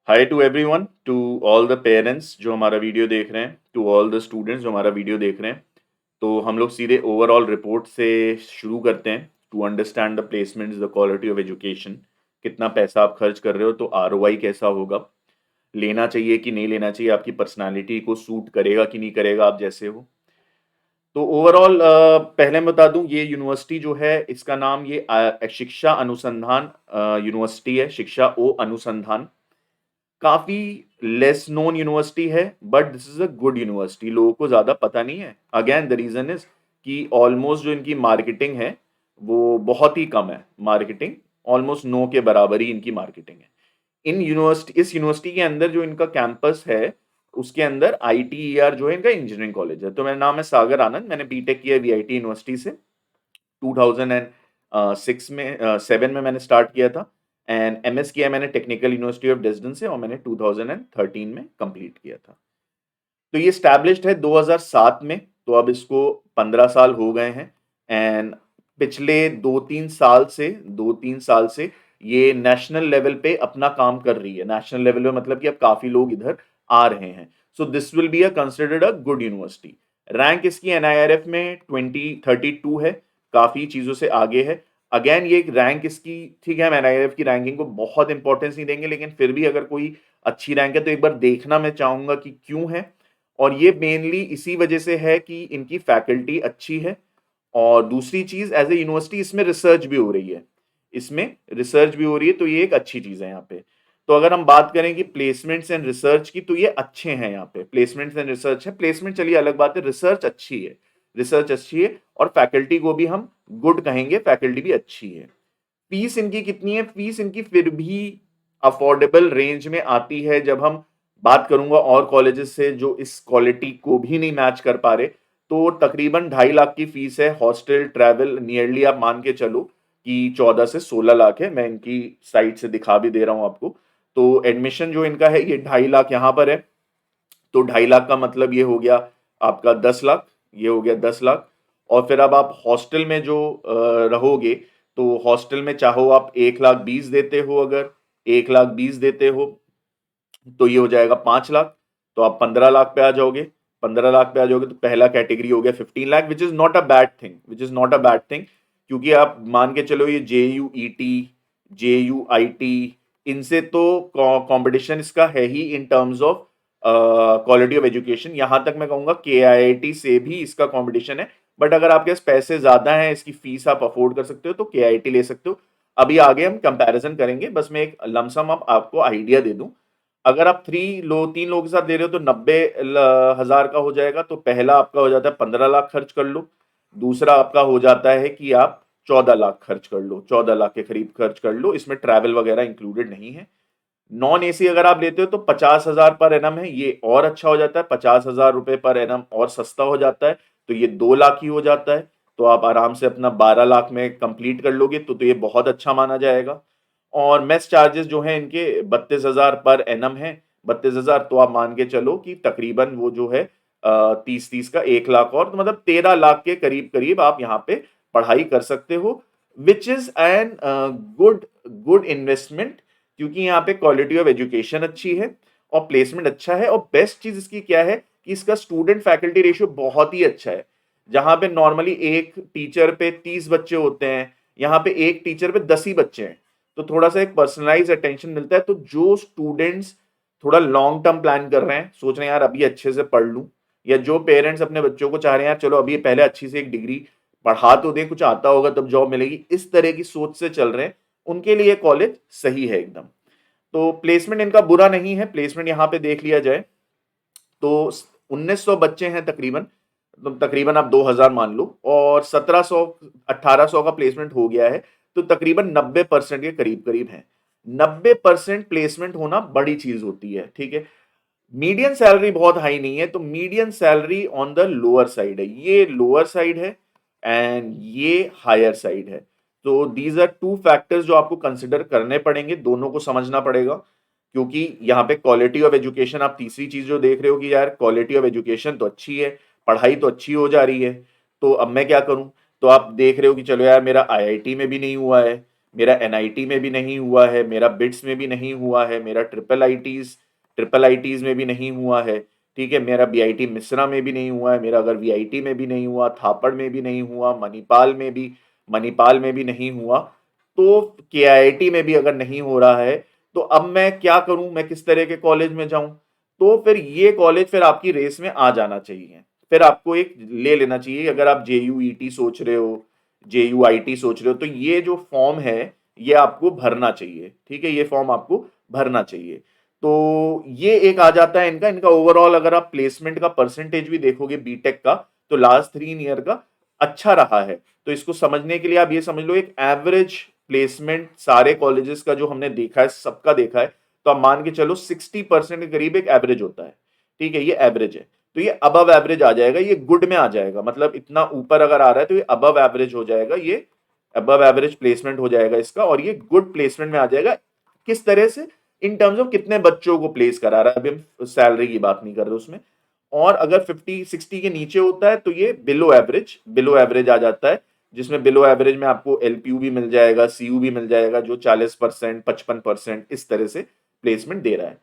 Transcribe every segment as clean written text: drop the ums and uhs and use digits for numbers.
Hi to everyone, to all the parents जो हमारा video देख रहे हैं, टू ऑल द स्टूडेंट्स जो हमारा वीडियो देख रहे हैं। तो हम लोग सीधे ओवरऑल रिपोर्ट से शुरू करते हैं to understand the placements, the quality of education. कितना पैसा आप खर्च कर रहे हो, तो आरओआई कैसा होगा, लेना चाहिए कि नहीं लेना चाहिए, आपकी पर्सनालिटी को सूट करेगा कि नहीं करेगा, आप जैसे हो। तो ओवरऑल पहले मैं बता दूं, ये यूनिवर्सिटी जो है इसका नाम ये शिक्षा अनुसंधान यूनिवर्सिटी है, शिक्षा ओ अनुसंधान। काफी लेस नोन यूनिवर्सिटी है, but this is a good university. लोगों को ज्यादा पता नहीं है। अगेन द रीजन इज कि ऑलमोस्ट जो इनकी मार्केटिंग है वो बहुत ही कम है। मार्केटिंग ऑलमोस्ट नो के बराबर ही इनकी मार्केटिंग है। इस यूनिवर्सिटी के अंदर जो इनका कैंपस है, उसके अंदर आईटीईआर जो है इनका इंजीनियरिंग कॉलेज है। तो मेरा नाम है सागर आनंद, मैंने बीटेक किया वीआईटी यूनिवर्सिटी से। 2006 में 7 में मैंने स्टार्ट किया था। एंड एमएस किया मैंने टेक्निकल यूनिवर्सिटी ऑफ डेस्डन से, और मैंने 2013 में कंप्लीट किया था। तो ये स्टैब्लिश्ड है 2007 में, तो अब इसको 15 साल हो गए हैं। एंड पिछले 2-3 साल से ये नेशनल लेवल पे अपना काम कर रही है। नेशनल लेवल पे मतलब कि अब काफी लोग इधर आ रहे हैं। So this will be considered a good university. Rank इसकी एनआईआरएफ में 2032 है, काफी चीजों से आगे है। अगेन ये रैंक इसकी, ठीक है, हम एनआईआरएफ की रैंकिंग को बहुत इंपॉर्टेंस नहीं देंगे, लेकिन फिर भी अगर कोई अच्छी रैंक है तो एक बार देखना मैं चाहूंगा कि क्यों है। और ये मेनली इसी वजह से है कि इनकी फैकल्टी अच्छी है। और दूसरी चीज, एज ए यूनिवर्सिटी इसमें रिसर्च भी हो रही है। इसमें रिसर्च भी हो रही है, तो ये एक अच्छी चीज है यहाँ पे। तो अगर हम बात करें कि प्लेसमेंट्स एंड रिसर्च की, तो ये अच्छे हैं यहाँ पे। प्लेसमेंट्स एंड रिसर्च है, प्लेसमेंट चलिए अलग बात है, रिसर्च अच्छी है। रिसर्च अच्छी है, और फैकल्टी को भी हम गुड कहेंगे, फैकल्टी भी अच्छी है। फीस इनकी कितनी है? फीस इनकी फिर भी अफोर्डेबल रेंज में आती है। जब हम बात करूंगा और कॉलेजेस से जो इस क्वालिटी को भी नहीं मैच कर पा रहे, तो तकरीबन 2.5 लाख की फीस है। हॉस्टल ट्रैवल नियरली आप मान के चलो कि 14 से 16 लाख है। मैं इनकी साइट से दिखा भी दे रहा हूं आपको। तो एडमिशन जो इनका है, ये 2.5 लाख यहाँ पर है। तो 2.5 लाख का मतलब ये हो गया आपका 10 लाख, ये हो गया 10 लाख। और फिर अब आप हॉस्टल में जो रहोगे, तो हॉस्टल में चाहो आप 1,20,000 देते हो, अगर 1,20,000 देते हो तो ये हो जाएगा 5 लाख। तो आप 15 लाख पे आ जाओगे। 15 लाख पे आ जाओगे तो पहला कैटेगरी हो गया 15 lakh, which is not a bad thing, which is not a bad thing. क्योंकि आप मान के चलो, ये JUET, JUIT, इनसे तो कंपटीशन इसका है ही in terms of quality of education. यहां तक मैं कहूंगा KIIT से भी इसका कंपटीशन है। बट अगर आपके पास पैसे ज्यादा हैं, इसकी फीस आप अफोर्ड कर सकते हो, तो KIIT ले सकते हो। अभी आगे हम कंपैरिजन करेंगे, बस मैं एक लमसम अब आपको आइडिया दे दूं। अगर आप 3 लोगों के साथ दे रहे हो तो 90,000 का हो जाएगा। तो पहला आपका हो जाता है 15 लाख खर्च कर लो। दूसरा आपका हो जाता है कि आप 14 लाख खर्च कर लो, 14 लाख के करीब खर्च कर लो। इसमें ट्रैवल वगैरह इंक्लूडेड नहीं है। नॉन एसी अगर आप लेते हो तो 50,000 पर एनम है, ये और अच्छा हो जाता है। 50,000 रुपए पर एनम और सस्ता हो जाता है, तो ये 2 लाख ही हो जाता है। तो आप आराम से अपना 12 लाख में कंप्लीट कर लोगे, तो ये बहुत अच्छा माना जाएगा। और मेस चार्जेस जो हैं इनके 32,000 पर एनम है। 32,000, तो आप मान के चलो कि तकरीबन वो जो है 30-30 का 1 लाख और, तो मतलब 13 लाख के करीब करीब आप यहाँ पे पढ़ाई कर सकते हो। Which is an good good investment, क्योंकि यहाँ पे क्वालिटी ऑफ एजुकेशन अच्छी है और प्लेसमेंट अच्छा है। और बेस्ट चीज इसकी क्या है कि इसका स्टूडेंट फैकल्टी रेशियो बहुत ही अच्छा है। जहां पे नॉर्मली एक टीचर पे 30 बच्चे होते हैं, यहाँ पे एक टीचर पे 10 ही बच्चे हैं। तो थोड़ा सा एक पर्सनलाइज अटेंशन मिलता है। तो जो स्टूडेंट्स थोड़ा लॉन्ग टर्म प्लान कर रहे हैं, सोच रहे हैं यार अभी अच्छे से पढ़ लूं, या जो पेरेंट्स अपने बच्चों को चाह रहे हैं यार चलो अभी पहले अच्छी से एक डिग्री पढ़ा तो दें, कुछ आता होगा तब जॉब मिलेगी, इस तरह की सोच से चल रहे हैं, उनके लिए कॉलेज सही है एकदम। तो प्लेसमेंट इनका बुरा नहीं है। प्लेसमेंट यहाँ पे देख लिया जाए तो 1900 बच्चे हैं तकरीबन। तो तकरीबन आप 2000 मान लो, और 1700 1800 का प्लेसमेंट हो गया है। तो तकरीबन 90% के करीब करीब है। 90% प्लेसमेंट होना बड़ी चीज होती है, ठीक है। मीडियन सैलरी बहुत हाई नहीं है, तो median salary on the lower side है। ये लोअर साइड है एंड ये हायर साइड है। तो दीज आर टू फैक्टर्स जो आपको कंसिडर करने पड़ेंगे, दोनों को समझना पड़ेगा। क्योंकि यहाँ पे क्वालिटी ऑफ एजुकेशन, आप तीसरी चीज जो देख रहे हो कि यार क्वालिटी ऑफ एजुकेशन तो अच्छी है, पढ़ाई तो अच्छी हो जा रही है, तो अब मैं क्या करूं? तो आप देख रहे हो कि चलो यार मेरा IIT में भी नहीं हुआ है, मेरा एनआईटी में भी नहीं हुआ है, मेरा बिट्स में भी नहीं हुआ है, मेरा ट्रिपल आईटीज में भी नहीं हुआ है, ठीक है, मेरा बीआईटी मिश्रा में भी नहीं हुआ है, मेरा अगर वीआईटी में भी नहीं हुआ, थापड़ में भी नहीं हुआ, मणिपाल में भी नहीं हुआ, तो केआईटी में भी अगर नहीं हो रहा है, तो अब मैं क्या करूं, मैं किस तरह के कॉलेज में जाऊं? तो फिर ये कॉलेज फिर आपकी रेस में आ जाना चाहिए, फिर आपको एक ले लेना चाहिए। अगर आप जेयूईटी सोच रहे हो, जेयूआईटी सोच रहे हो, तो ये जो फॉर्म है ये आपको भरना चाहिए, ठीक है, ये फॉर्म आपको भरना चाहिए। तो ये एक आ जाता है इनका इनका ओवरऑल अगर आप प्लेसमेंट का परसेंटेज भी देखोगे बीटेक का, तो लास्ट 3 ईयर का अच्छा रहा है। तो इसको समझने के लिए आप ये समझ लो, एक एवरेज प्लेसमेंट सारे कॉलेजेस का जो हमने देखा है, सबका देखा है, तो आप मान के चलो 60% के करीब एक एवरेज होता है, ठीक है, ये एवरेज है। तो ये अबव एवरेज आ जाएगा, ये गुड में आ जाएगा, मतलब इतना ऊपर अगर आ रहा है तो ये अबव एवरेज हो जाएगा, ये अबव एवरेज प्लेसमेंट हो जाएगा इसका, और ये गुड प्लेसमेंट में आ जाएगा। किस तरह से? इन टर्म्स ऑफ कितने बच्चों को प्लेस करा रहा है, अभी हम सैलरी की बात नहीं कर रहे उसमें। और अगर 50-60 के नीचे होता है तो ये बिलो एवरेज आ जाता है, जिसमें बिलो एवरेज में आपको एलपीयू भी मिल जाएगा, सीयू भी मिल जाएगा, जो 40%, 55% इस तरह से प्लेसमेंट दे रहा है।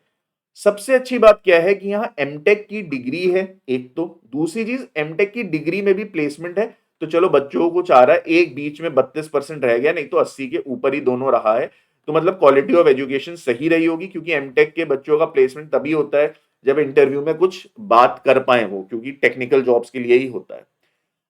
सबसे अच्छी बात क्या है कि यहाँ एमटेक की डिग्री है एक, तो दूसरी चीज एमटेक की डिग्री में भी प्लेसमेंट है। तो चलो बच्चों को चाह रहा है, एक बीच में 32% रह गया, नहीं तो 80 के ऊपर ही दोनों रहा है, तो मतलब क्वालिटी ऑफ एजुकेशन सही रही होगी, क्योंकि एमटेक के बच्चों का प्लेसमेंट तभी होता है जब इंटरव्यू में कुछ बात कर पाए वो, क्योंकि टेक्निकल जॉब्स के लिए ही होता है।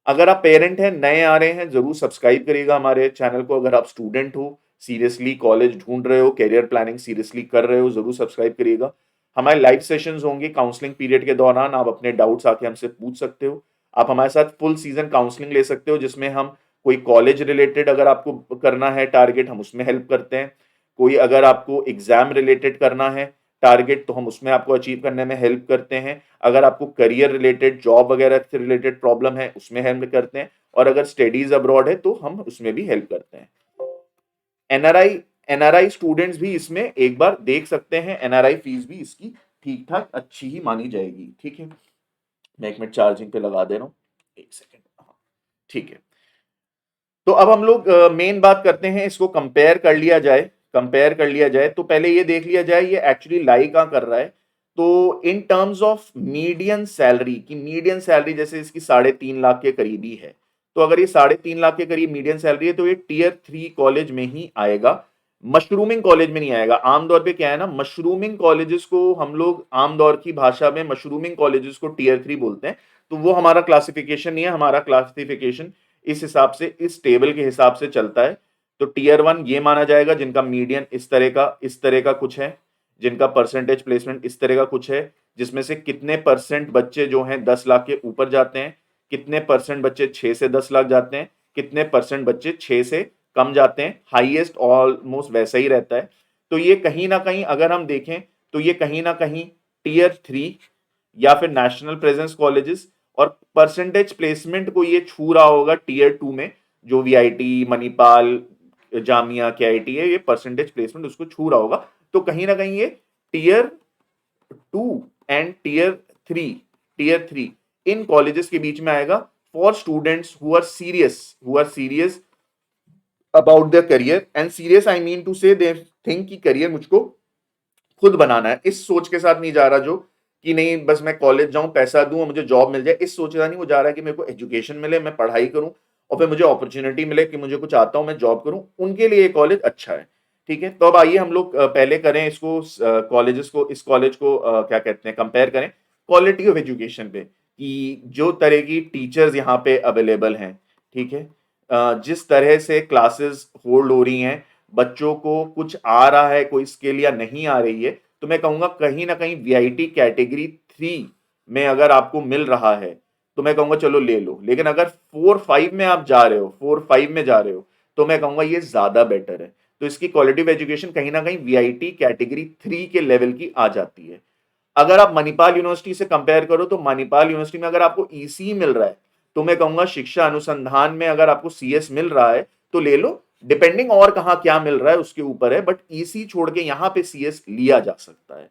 अगर आप पेरेंट हैं, नए आ रहे हैं, जरूर सब्सक्राइब करिएगा हमारे चैनल को। अगर आप स्टूडेंट हो, सीरियसली कॉलेज ढूंढ रहे हो, कैरियर प्लानिंग सीरियसली कर रहे हो, जरूर सब्सक्राइब करिएगा। हमारे लाइव सेशंस होंगे काउंसलिंग पीरियड के दौरान, आप अपने डाउट्स आके हमसे पूछ सकते हो। आप हमारे साथ फुल सीजन काउंसलिंग ले सकते हो, जिसमें हम कोई कॉलेज रिलेटेड अगर आपको करना है टारगेट, हम उसमें हेल्प करते हैं। कोई अगर आपको एग्जाम रिलेटेड करना है टारगेट, तो हम उसमें आपको अचीव करने में हेल्प करते हैं। अगर आपको करियर रिलेटेड, जॉब वगैरह से रिलेटेड प्रॉब्लम है, उसमें हेल्प करते हैं। और अगर स्टडीज अब्रॉड है तो हम उसमें भी हेल्प करते हैं। एनआरआई एनआरआई स्टूडेंट्स भी इसमें एक बार देख सकते हैं, एनआरआई फीस भी इसकी ठीक ठाक अच्छी ही मानी जाएगी, ठीक है। मैं 1 मिनट चार्जिंग पे लगा दे रहा हूँ, 1 सेकेंड, हाँ, ठीक है। तो अब हम लोग मेन बात करते हैं, इसको कंपेयर कर लिया जाए तो पहले ये देख लिया जाए ये एक्चुअली लाई कहाँ कर रहा है। तो इन टर्म्स ऑफ मीडियन सैलरी जैसे इसकी 3.5 लाख के करीब ही है। तो अगर ये 3.5 लाख के करीब मीडियन सैलरी है, तो ये टियर 3 कॉलेज में ही आएगा, मशरूमिंग कॉलेज में नहीं आएगा। आमतौर पे क्या है ना, मशरूमिंग कॉलेजेस को हम लोग आमतौर की भाषा में मशरूमिंग कॉलेजेस को टियर 3 बोलते हैं। तो वो हमारा क्लासिफिकेशन नहीं है, हमारा क्लासिफिकेशन इस हिसाब से, इस टेबल के हिसाब से चलता है। तो टियर 1 ये माना जाएगा जिनका मीडियन इस तरह का कुछ है, जिनका परसेंटेज प्लेसमेंट इस तरह का कुछ है, जिसमें से कितने परसेंट बच्चे जो हैं 10 लाख के ऊपर जाते हैं, कितने परसेंट बच्चे 6 से 10 लाख जाते हैं, कितने परसेंट बच्चे 6 से कम जाते हैं। हाईएस्ट ऑलमोस्ट वैसा ही रहता है। तो ये कहीं ना कहीं अगर हम देखें, तो ये कहीं ना कहीं टियर 3 या फिर नेशनल प्रेजेंस कॉलेजेस, और परसेंटेज प्लेसमेंट को ये छू रहा होगा टियर 2 में, जो वीआईटी, मणिपाल, जामिया, केआईटी है, ये परसेंटेज प्लेसमेंट उसको छू रहा होगा। तो कहीं ना कहीं ये टियर 2 एंड टियर 3 इन कॉलेजेस के बीच में आएगा, for students who are serious about their career. And serious I mean to say they think कि करियर मुझको खुद बनाना है, इस सोच के साथ नहीं जा रहा जो कि नहीं बस मैं कॉलेज जाऊं, पैसा दूं और मुझे जॉब मिल जाए, इस सोच के साथ नहीं। वो जा रहा है कि मेरे को एजुकेशन मिले, मैं पढ़ाई करूं, और फिर मुझे अपॉर्चुनिटी मिले कि मुझे कुछ आता हूं, मैं जॉब करूं, उनके लिए ये कॉलेज अच्छा है, ठीक है। तो अब आइए हम लोग पहले करें इसको, कॉलेजेस को, इस कॉलेज को क्या कहते हैं, कंपेयर करें क्वालिटी ऑफ एजुकेशन पे, कि जो तरह की टीचर्स यहाँ पे अवेलेबल हैं, ठीक है, जिस तरह से क्लासेस होल्ड हो रही हैं, बच्चों को कुछ आ रहा है कोई स्किल या नहीं आ रही है, तो मैं कहूंगा कहीं ना कहीं वीआईटी कैटेगरी 3 में अगर आपको मिल रहा है, तो मैं कहूंगा चलो ले लो। लेकिन अगर 4-5 में आप जा रहे हो, 4-5 में जा रहे हो, तो मैं कहूंगा ये ज्यादा बेटर है। तो इसकी क्वालिटी ऑफ एजुकेशन कहीं ना कहीं वीआईटी कैटेगरी 3 के लेवल की आ जाती है। अगर आप मणिपाल यूनिवर्सिटी से कंपेयर करो, तो मणिपाल यूनिवर्सिटी में अगर आपको ईसी मिल रहा है, तो मैं कहूंगा शिक्षा अनुसंधान में अगर आपको सीएस मिल रहा है तो ले लो, डिपेंडिंग और कहाँ क्या मिल रहा है उसके ऊपर है, बट ईसी छोड़ के यहाँ पे सीएस लिया जा सकता है।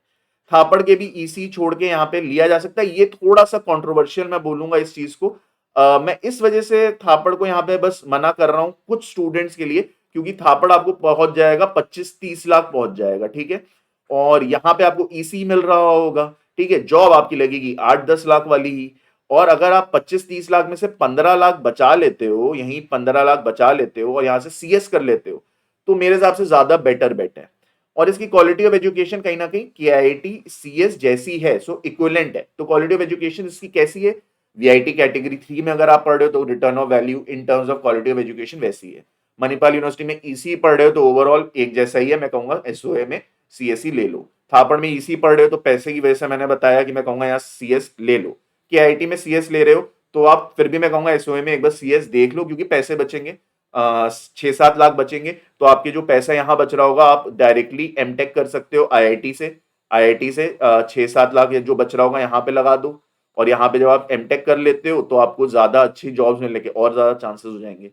थापड़ के भी ईसी छोड़ के यहाँ पे लिया जा सकता है। ये थोड़ा सा कंट्रोवर्शियल मैं बोलूंगा इस चीज को, मैं इस वजह से थापड़ को यहाँ पे बस मना कर रहा हूँ कुछ स्टूडेंट्स के लिए, क्योंकि थापड़ आपको पहुंच जाएगा 25-30 लाख पहुंच जाएगा, ठीक है। और यहां पे आपको ईसी मिल रहा होगा, ठीक है। जॉब आपकी लगेगी 8-10 लाख वाली ही। और अगर आप 25-30 लाख में से 15 लाख बचा लेते हो, यहीं 15 लाख बचा लेते हो और यहां से सीएस कर लेते हो, तो मेरे हिसाब से ज्यादा बेटर बेट है। और इसकी क्वालिटी ऑफ एजुकेशन कहीं ना कहीं केआईटी सीएस जैसी है, सो इक्विवेलेंट है। तो क्वालिटी ऑफ एजुकेशन इसकी कैसी है? वीआईटी कैटेगरी 3 में अगर आप पढ़ रहे हो तो return of value in terms of quality of education वैसी है। मणिपाल यूनिवर्सिटी में ईसी पढ़ रहे हो तो ओवरऑल एक जैसा ही है, मैं कहूंगा एसओए में सीएसई ले लो। थापड़ में ईसी पढ़ रहे हो तो पैसे की वजह से मैंने बताया कि मैं कहूंगा यहाँ सीएस ले लो। केआईटी में सीएस ले रहे हो तो आप फिर भी मैं कहूंगा एसओए में एक बार सीएस देख लो, क्योंकि पैसे बचेंगे, 6-7 लाख बचेंगे। तो आपके जो पैसा यहाँ बच रहा होगा आप डायरेक्टली एमटेक कर सकते हो आईआईटी से। आईआईटी से 6-7 लाख जो बच रहा होगा यहाँ पे लगा दो। और यहाँ पे जब आप एमटेक कर लेते हो तो आपको ज्यादा अच्छी जॉब्स मिलने के और ज्यादा चांसेस हो जाएंगे।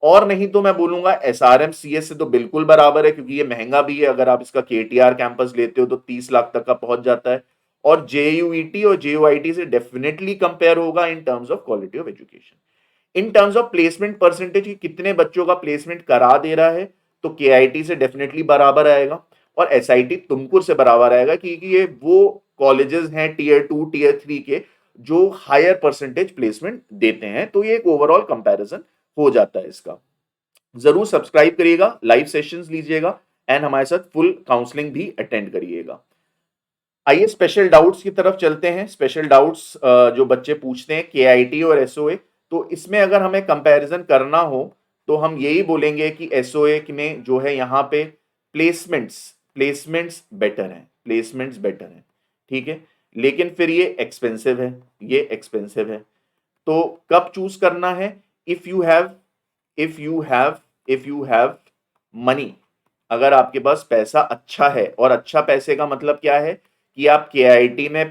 और नहीं तो मैं बोलूंगा एसआरएम सीएस से तो बिल्कुल बराबर है, क्योंकि ये महंगा भी है। अगर आप इसका केटीआर कैंपस लेते हो तो 30 लाख तक का पहुंच जाता है। और जेयूईटी और जेयूआईटी से डेफिनेटली कंपेयर होगा इन terms of quality of education. In terms of placement percentage की कितने बच्चों का प्लेसमेंट करा दे रहा है, तो केआईटी से डेफिनेटली बराबर आएगा और एसआईटी तुमकुर से बराबर आएगा, क्योंकि ये वो कॉलेजेस हैं टीयर 2 टीयर 3 के जो हायर परसेंटेज प्लेसमेंट देते हैं। तो ये एक ओवरऑल कंपैरिजन हो जाता है इसका। जरूर सब्सक्राइब करिएगा, लाइव सेशंस लीजिएगा एंड हमारे साथ फुल काउंसलिंग भी अटेंड करिएगा। आइए स्पेशल डाउट्स की तरफ चलते हैं। स्पेशल डाउट्स जो बच्चे पूछते हैं केआईटी और एसओए, तो इसमें अगर हमें कंपैरिजन करना हो तो हम यही बोलेंगे कि एसओए में जो है यहाँ पे प्लेसमेंट्स प्लेसमेंट्स बेटर हैं, प्लेसमेंट्स बेटर हैं, ठीक है। लेकिन फिर ये एक्सपेंसिव है, ये एक्सपेंसिव है। तो कब चूज करना है? If you have if you have if you have money, अगर आपके पास पैसा अच्छा है। और अच्छा पैसे का मतलब क्या है कि आप केआईटी में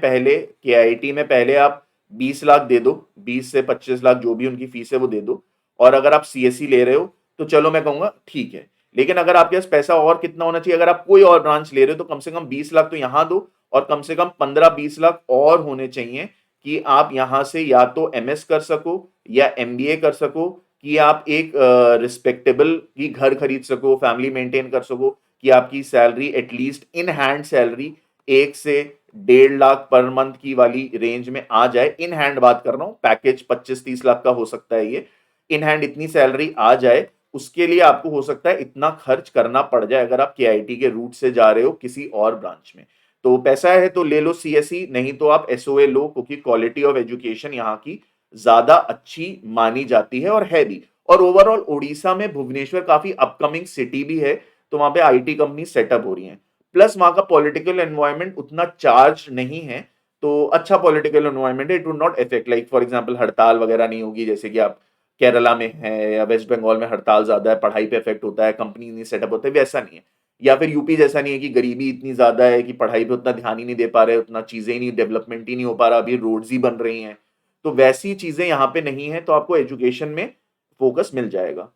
पहले आप 20 लाख दे दो, 20 से 25 लाख जो भी उनकी फीस है वो दे दो। और अगर आप सीएससी ले रहे हो तो चलो मैं कहूंगा ठीक है। लेकिन अगर आपके पास पैसा और कितना होना चाहिए, अगर आप कोई और ब्रांच ले रहे हो तो कम से कम 20 लाख तो यहां दो और कम से कम 15-20 लाख और होने चाहिए कि आप यहां से या तो एमएस कर सको या एमबीए कर सको, कि आप एक रिस्पेक्टेबल की घर खरीद सको, फैमिली मेंटेन कर सको, कि आपकी salary at least in hand salary 1 से 1.5 लाख पर मंथ की वाली रेंज में आ जाए। इन हैंड बात कर रहा हूँ, पैकेज 25-30 लाख का हो सकता है ये। इन हैंड इतनी सैलरी आ जाए, उसके लिए आपको हो सकता है इतना खर्च करना पड़ जाए अगर आप केआईटी के रूट से जा रहे हो किसी और ब्रांच में। तो पैसा है तो ले लो सीएसई, नहीं तो आप एसओए लो, क्योंकि क्वालिटी ऑफ एजुकेशन यहाँ की ज्यादा अच्छी मानी जाती है और है भी। और ओवरऑल उड़ीसा में भुवनेश्वर काफी अपकमिंग सिटी भी है, तो वहां पे आईटी कंपनी सेटअप हो रही हैं। प्लस वहां का पॉलिटिकल एनवायरनमेंट उतना चार्ज नहीं है, तो अच्छा पॉलिटिकल एनवायरनमेंट है। It would not effect, like for example हड़ताल वगैरह नहीं होगी जैसे कि आप केरला में है या वेस्ट बंगाल में हड़ताल ज्यादा है, पढ़ाई पे इफेक्ट होता है, कंपनी नहीं सेटअप होते, वैसा नहीं है। या फिर यूपी जैसा नहीं है कि गरीबी इतनी ज्यादा है कि पढ़ाई पे उतना ध्यान ही नहीं दे पा रहे, उतना चीजें ही नहीं, डेवलपमेंट ही नहीं हो पा रहा, अभी रोड्स ही बन रही हैं। तो वैसी चीजें यहाँ पे नहीं है, तो आपको एजुकेशन में फोकस मिल जाएगा।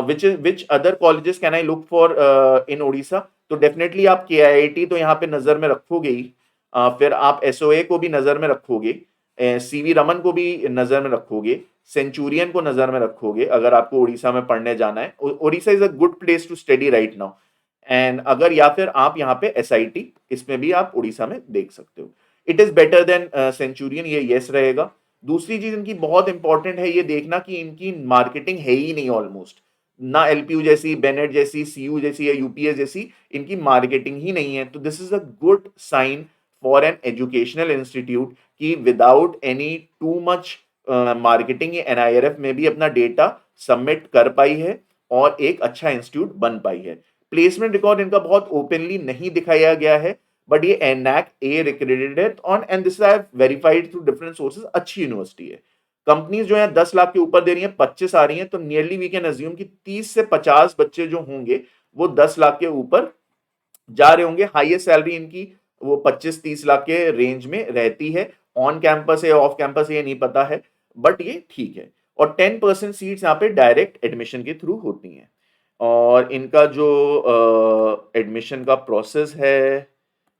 Which other colleges can I look for in Orissa? तो डेफिनेटली आप केआईटी तो यहाँ पे नजर में रखोगे ही, फिर आप एसओए को भी नजर में रखोगे, सीवी रमन को भी नजर में रखोगे, सेंचुरियन को नजर में रखोगे अगर आपको उड़ीसा में पढ़ने जाना है। Odisha is a good place to study right now. And अगर या फिर आप यहाँ पे एसआईटी, इसमें भी आप उड़ीसा में देख सकते हो। It is better than Centurion, ये यस रहेगा। दूसरी चीज इनकी बहुत इंपॉर्टेंट है ये देखना कि इनकी मार्केटिंग है ही नहीं ऑलमोस्ट, ना एलपीयू जैसी, बेनेट जैसी, सीयू जैसी या यूपीएस जैसी इनकी मार्केटिंग ही नहीं है। तो this is a good sign for an educational institute कि without any too much marketing NIRF में भी अपना डेटा सबमिट कर पाई है और एक अच्छा इंस्टीट्यूट बन पाई है। प्लेसमेंट रिकॉर्ड इनका बहुत ओपनली नहीं दिखाया गया है, बट ये NAAC A accredited on and this I have verified through different sources, अच्छी यूनिवर्सिटी है। कंपनीज जो है 10 लाख के ऊपर दे रही हैं, 25 आ रही हैं, तो नियरली वी कैन अज्यूम कि 30 से 50 बच्चे जो होंगे वो 10 लाख के ऊपर जा रहे होंगे। हाईएस्ट सैलरी इनकी वो 25-30 लाख के रेंज में रहती है। ऑन कैंपस है ऑफ कैंपस है ये नहीं पता है, बट ये ठीक है। और 10% सीट्स यहाँ पे डायरेक्ट एडमिशन के थ्रू होती हैं। और इनका जो एडमिशन का प्रोसेस है,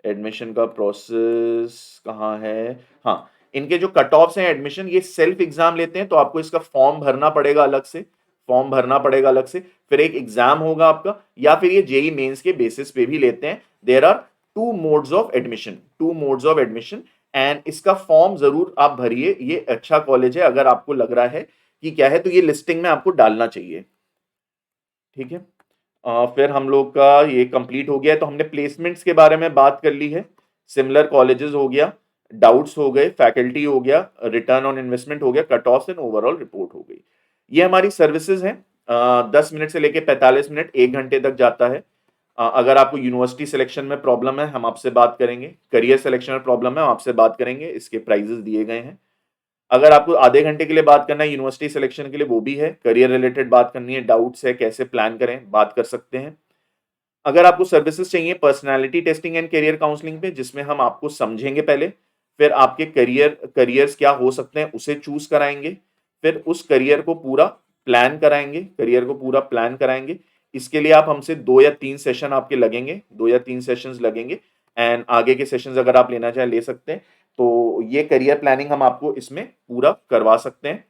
एडमिशन का प्रोसेस कहाँ है, हाँ, इनके जो कट ऑफ्स हैं एडमिशन, ये सेल्फ एग्जाम लेते हैं, तो आपको इसका फॉर्म भरना पड़ेगा अलग से। फॉर्म भरना पड़ेगा अलग से, फिर एक एग्जाम होगा आपका, या फिर ये जेई मेंस के बेसिस पे भी लेते हैं। There are two modes of admission and इसका फॉर्म जरूर आप भरिए। ये अच्छा कॉलेज है, अगर आपको लग रहा है कि क्या है तो ये लिस्टिंग में आपको डालना चाहिए, ठीक है। फिर हम लोग का ये कंप्लीट हो गया है, तो हमने प्लेसमेंट्स के बारे में बात कर ली है, सिमिलर कॉलेजेस हो गया, डाउट्स हो गए, फैकल्टी हो गया, रिटर्न ऑन इन्वेस्टमेंट हो गया, cut off and overall report हो गई। ये हमारी सर्विसेज हैं। 10 मिनट से लेके 45 मिनट, 1 घंटे तक जाता है। अगर आपको यूनिवर्सिटी सिलेक्शन में प्रॉब्लम है हम आपसे बात करेंगे, करियर सिलेक्शन में प्रॉब्लम है हम आपसे बात करेंगे, इसके प्राइजेस दिए गए हैं। अगर आपको आधे घंटे के लिए बात करना है यूनिवर्सिटी सिलेक्शन के लिए, वो भी है। करियर रिलेटेड बात करनी है, डाउट्स है, कैसे प्लान करें, बात कर सकते हैं। अगर आपको सर्विसेज चाहिए personality testing and career counselling पे, जिसमें हम आपको समझेंगे पहले, फिर आपके करियर्स क्या हो सकते हैं उसे चूज कराएंगे, फिर उस करियर को पूरा प्लान कराएंगे। इसके लिए आप हमसे 2 या 3 सेशन आपके लगेंगे, 2 या 3 सेशंस लगेंगे। एंड आगे के सेशंस अगर आप लेना चाहें ले सकते हैं। तो ये करियर प्लानिंग हम आपको इसमें पूरा करवा सकते हैं।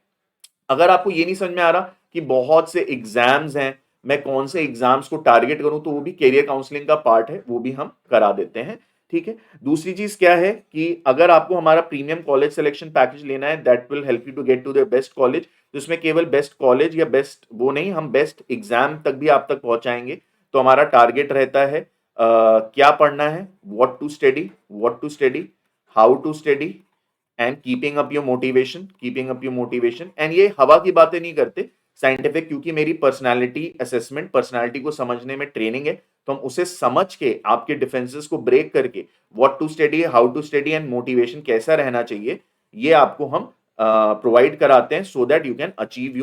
अगर आपको ये नहीं समझ में आ रहा कि बहुत से एग्जाम्स हैं, मैं कौन से एग्जाम्स को टारगेट करूं, तो वो भी करियर काउंसलिंग का पार्ट है, वो भी हम करा देते हैं, ठीक है। दूसरी चीज क्या है कि अगर आपको हमारा प्रीमियम कॉलेज सिलेक्शन पैकेज लेना है, that will help you to get to the best college. तो इसमें केवल बेस्ट कॉलेज या बेस्ट वो नहीं, हम बेस्ट एग्जाम तक भी आप तक पहुंचाएंगे। तो हमारा टारगेट रहता है क्या पढ़ना है, what to study, how to study and keeping up your motivation. And ये हवा की बातें नहीं करते, साइंटिफिक, क्योंकि मेरी पर्सनालिटी असेसमेंट, पर्सनालिटी को समझने में ट्रेनिंग है। तो हम उसे समझ के आपके डिफेंसेस को ब्रेक करके what to study, how to study and motivation कैसा रहना चाहिए, ये आपको हम प्रोवाइड कराते हैं, so that you can achieve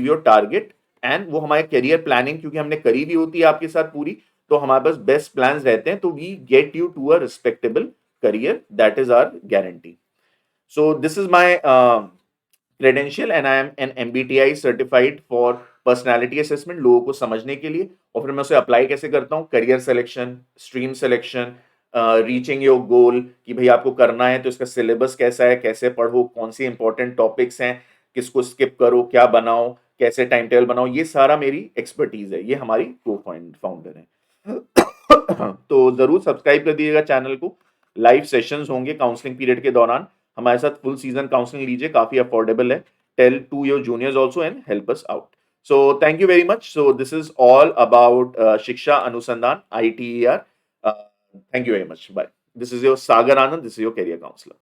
your target. And वो हमारे करियर प्लानिंग क्योंकि हमने करी भी होती है आपके साथ पूरी, तो हमारे पास बेस्ट प्लान्स रहते हैं, तो we get you to a respectable career, that is our guarantee. So this is my credential and I am an MBTI certified for personality assessment, लोगों को समझने के लिए। और फिर मैं उसे अप्लाई कैसे करता हूँ, career selection, stream selection, reaching your goal, कि भाई आपको करना है तो इसका सिलेबस कैसा है, कैसे पढ़ो, कौन सी इंपॉर्टेंट टॉपिक्स हैं, किसको स्किप करो, क्या बनाओ, कैसे टाइम टेबल बनाओ, ये सारा मेरी एक्सपर्टीज है। ये हमारी को फाउंडर है। तो जरूर सब्सक्राइब कर दीजिएगा चैनल को। लाइव सेशंस होंगे काउंसलिंग पीरियड के दौरान, हमारे साथ फुल सीजन काउंसलिंग लीजिए, काफी अफोर्डेबल है। Tell to your juniors also and help us out. So thank you very much. So this is all about Shiksha Anusandhan ITER। Thank you very much, bye. This is your Sagar Anand, this is your career counsellor.